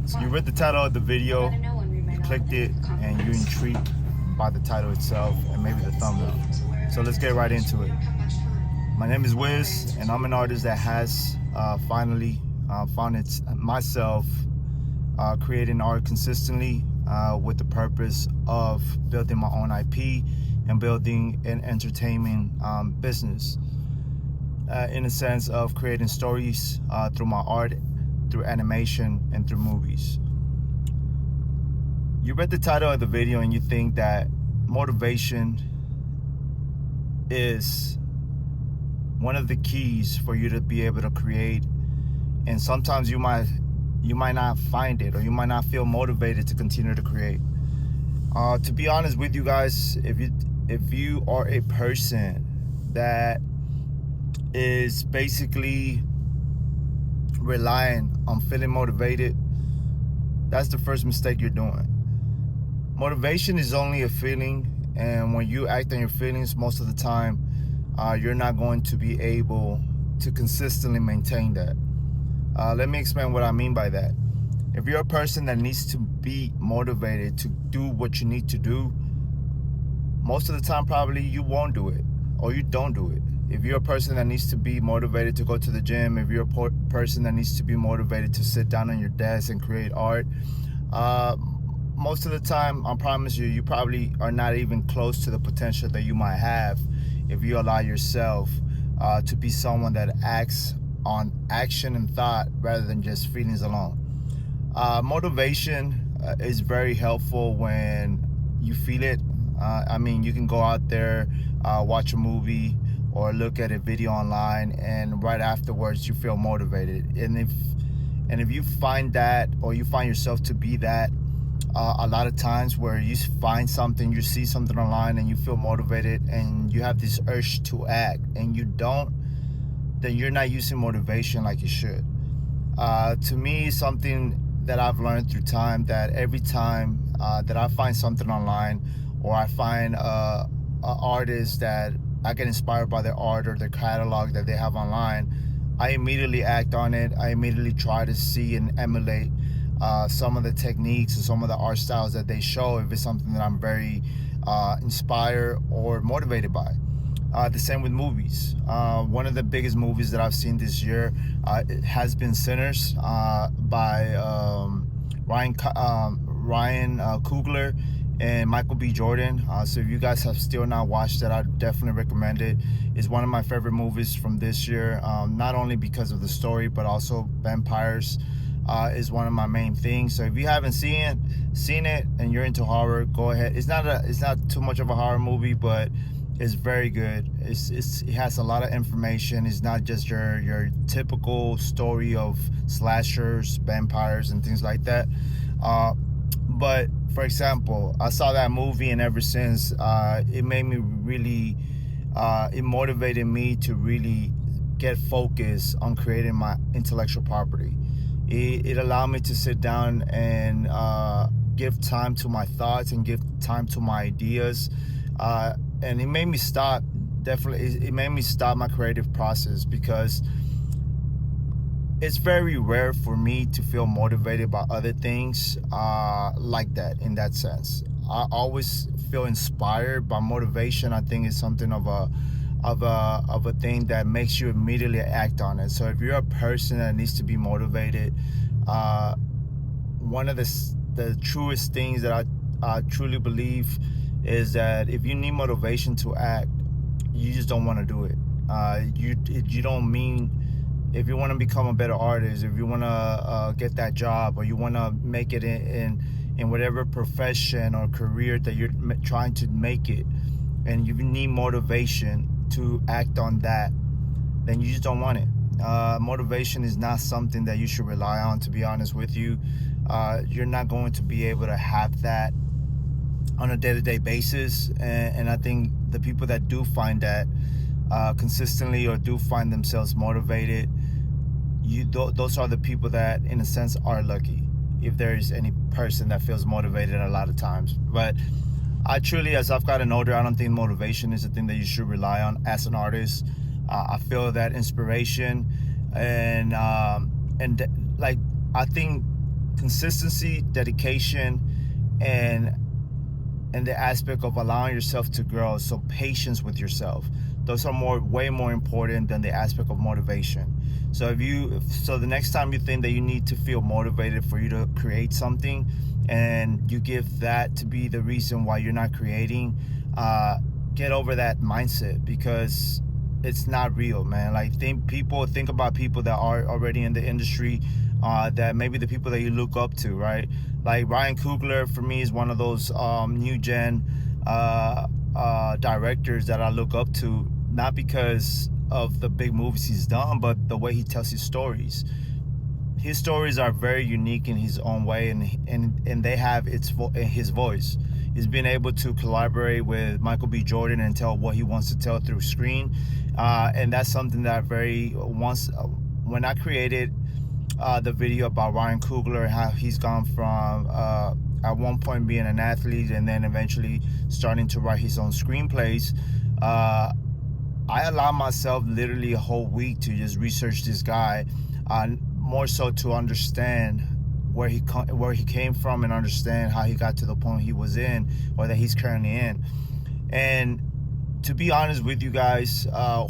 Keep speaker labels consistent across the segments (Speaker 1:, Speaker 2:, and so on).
Speaker 1: So you read the title of the video, you clicked it, and you're intrigued by the title itself and maybe the thumbnail. So let's get right into it. My name is Wiz, and I'm an artist that has finally found myself creating art consistently with the purpose of building my own IP and building an entertainment business in a sense of creating stories through my art, through animation, and through movies. You read the title of the video and you think that motivation is one of the keys for you to be able to create, and sometimes you might not find it, or you might not feel motivated to continue to create. To be honest with you guys, if you are a person that is basically relying on feeling motivated, that's the first mistake you're doing. Motivation is only a feeling, and when you act on your feelings, most of the time you're not going to be able to consistently maintain that. Let me explain what I mean by that. If you're a person that needs to be motivated to do what you need to do, most of the time probably you won't do it, or you don't do it. If you're a person that needs to be motivated to go to the gym, if you're a person that needs to be motivated to sit down on your desk and create art, most of the time, I promise you, you probably are not even close to the potential that you might have if you allow yourself to be someone that acts on action and thought rather than just feelings alone. Motivation is very helpful when you feel it. I mean, you can go out there, watch a movie or look at a video online, and right afterwards you feel motivated. And if you find that, or you find yourself to be that, a lot of times where you find something, you see something online and you feel motivated and you have this urge to act and you don't, then you're not using motivation like you should. To me, something that I've learned through time, that every time that I find something online, or I find an artist that I get inspired by their art or their catalog that they have online, I immediately act on it. I immediately try to see and emulate some of the techniques and some of the art styles that they show, if it's something that I'm very inspired or motivated by. The same with movies. One of the biggest movies that I've seen this year has been Sinners by Ryan Coogler and Michael B. Jordan. So if you guys have still not watched that, I definitely recommend it. It's one of my favorite movies from this year, not only because of the story, but also vampires is one of my main things. So if you haven't seen it and you're into horror, go ahead. It's not too much of a horror movie, but it's very good. It has a lot of information. It's not just your typical story of slashers, vampires, and things like that. But for example, I saw that movie, and ever since, it made me really, it motivated me to really get focused on creating my intellectual property. It allowed me to sit down and give time to my thoughts and give time to my ideas. And it made me stop, definitely, it made me stop my creative process, because it's very rare for me to feel motivated by other things like that, in that sense. I always feel inspired by motivation. I think it's something of a thing that makes you immediately act on it. So if you're a person that needs to be motivated, one of the truest things that I truly believe is that if you need motivation to act, you just don't want to do it. You don't mean, if you want to become a better artist, if you want to get that job, or you want to make it in whatever profession or career that you're trying to make it, and you need motivation to act on that, then you just don't want it. Motivation is not something that you should rely on, to be honest with you. You're not going to be able to have that on a day-to-day basis, and I think the people that do find that consistently, or do find themselves motivated, those are the people that, in a sense, are lucky, if there is any person that feels motivated a lot of times. But I truly, as I've gotten older, I don't think motivation is a thing that you should rely on as an artist. I feel that inspiration and like, I think consistency, dedication, and the aspect of allowing yourself to grow. So patience with yourself. Those are way more important than the aspect of motivation. So the next time you think that you need to feel motivated for you to create something, and you give that to be the reason why you're not creating, get over that mindset, because it's not real, man. Like, think about people that are already in the industry, that maybe the people that you look up to, right? Like Ryan Coogler, for me, is one of those new gen directors that I look up to, not because of the big movies he's done, but the way he tells his stories. His stories are very unique in his own way, and they have his voice. He's been able to collaborate with Michael B. Jordan and tell what he wants to tell through screen, and that's something that when I created the video about Ryan Coogler, how he's gone from at one point being an athlete and then eventually starting to write his own screenplays. I allowed myself literally a whole week to just research this guy, more so to understand where he came from, and understand how he got to the point he was in, or that he's currently in. And to be honest with you guys,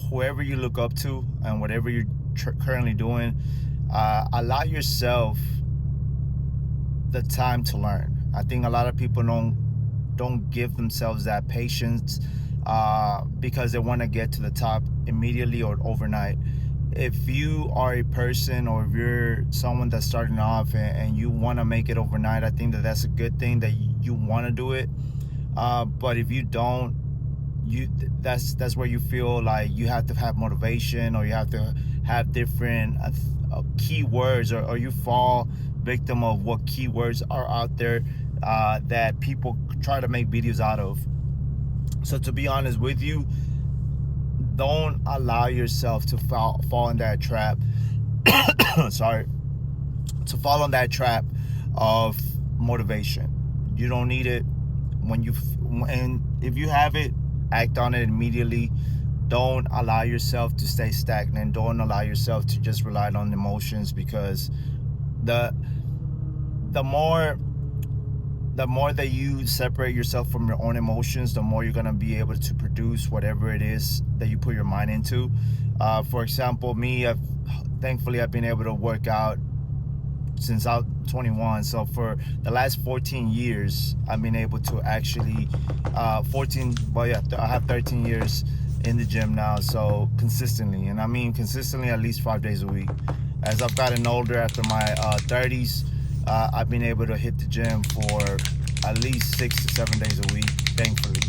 Speaker 1: whoever you look up to and whatever you're currently doing, allow yourself the time to learn. I think a lot of people don't give themselves that patience, because they want to get to the top immediately or overnight. If you are a person, or if you're someone that's starting off and you want to make it overnight, I think that that's a good thing, that you want to do it. But if you don't, that's where you feel like you have to have motivation, or you have to have different keywords, or you fall victim of what keywords are out there, that people try to make videos out of. So to be honest with you, don't allow yourself to fall in that trap. Sorry, to fall on that trap of motivation. You don't need it. And if you have it, act on it immediately. Don't allow yourself to stay stagnant. Don't allow yourself to just rely on emotions, because the more that you separate yourself from your own emotions, the more you're going to be able to produce whatever it is that you put your mind into. For example, me, thankfully I've been able to work out since I was 21. So for the last 14 years, I've been able to actually, I have 13 years in the gym now. So consistently, and I mean consistently, at least 5 days a week. As I've gotten older, after my 30s, I've been able to hit the gym for at least 6 to 7 days a week, thankfully.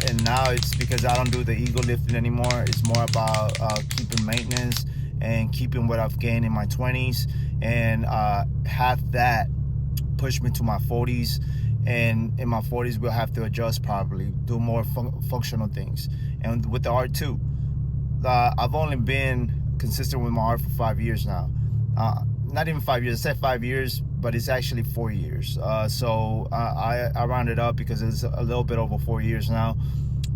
Speaker 1: And now it's because I don't do the ego lifting anymore. It's more about keeping maintenance and keeping what I've gained in my 20s, and have that push me to my 40s. And in my 40s, we'll have to adjust properly, do more functional things. And with the art too, I've only been consistent with my art for 5 years now. Not even 5 years. I said 5 years, but it's actually 4 years. So I rounded up because it's a little bit over 4 years now.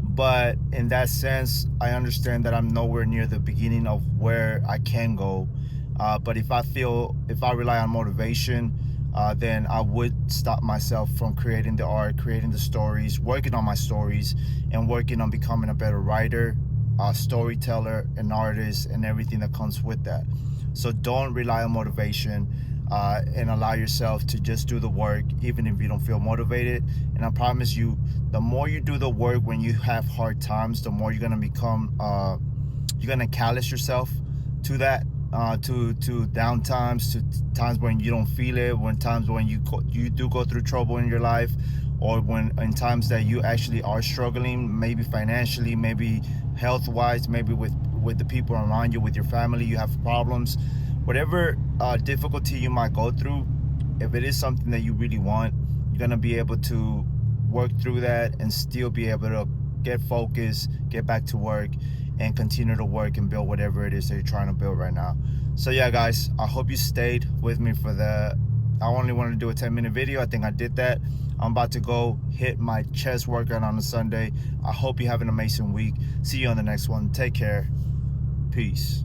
Speaker 1: But in that sense, I understand that I'm nowhere near the beginning of where I can go. But if I rely on motivation, then I would stop myself from creating the art, creating the stories, working on my stories, and working on becoming a better writer, storyteller, an artist, and everything that comes with that. So don't rely on motivation, and allow yourself to just do the work, even if you don't feel motivated. And I promise you, the more you do the work when you have hard times, the more you're gonna become, you're gonna callous yourself to that, to down times, to times when you don't feel it, times when you do go through trouble in your life, or in times that you actually are struggling, maybe financially, maybe health-wise, maybe with the people around you, with your family, you have problems. Whatever difficulty you might go through, if it is something that you really want, you're gonna be able to work through that and still be able to get focused, get back to work, and continue to work and build whatever it is that you're trying to build right now. So yeah, guys, I hope you stayed with me for the, I only wanted to do a 10-minute video. I think I did that. I'm about to go hit my chest workout on a Sunday. I hope you have an amazing week. See you on the next one. Take care. Peace.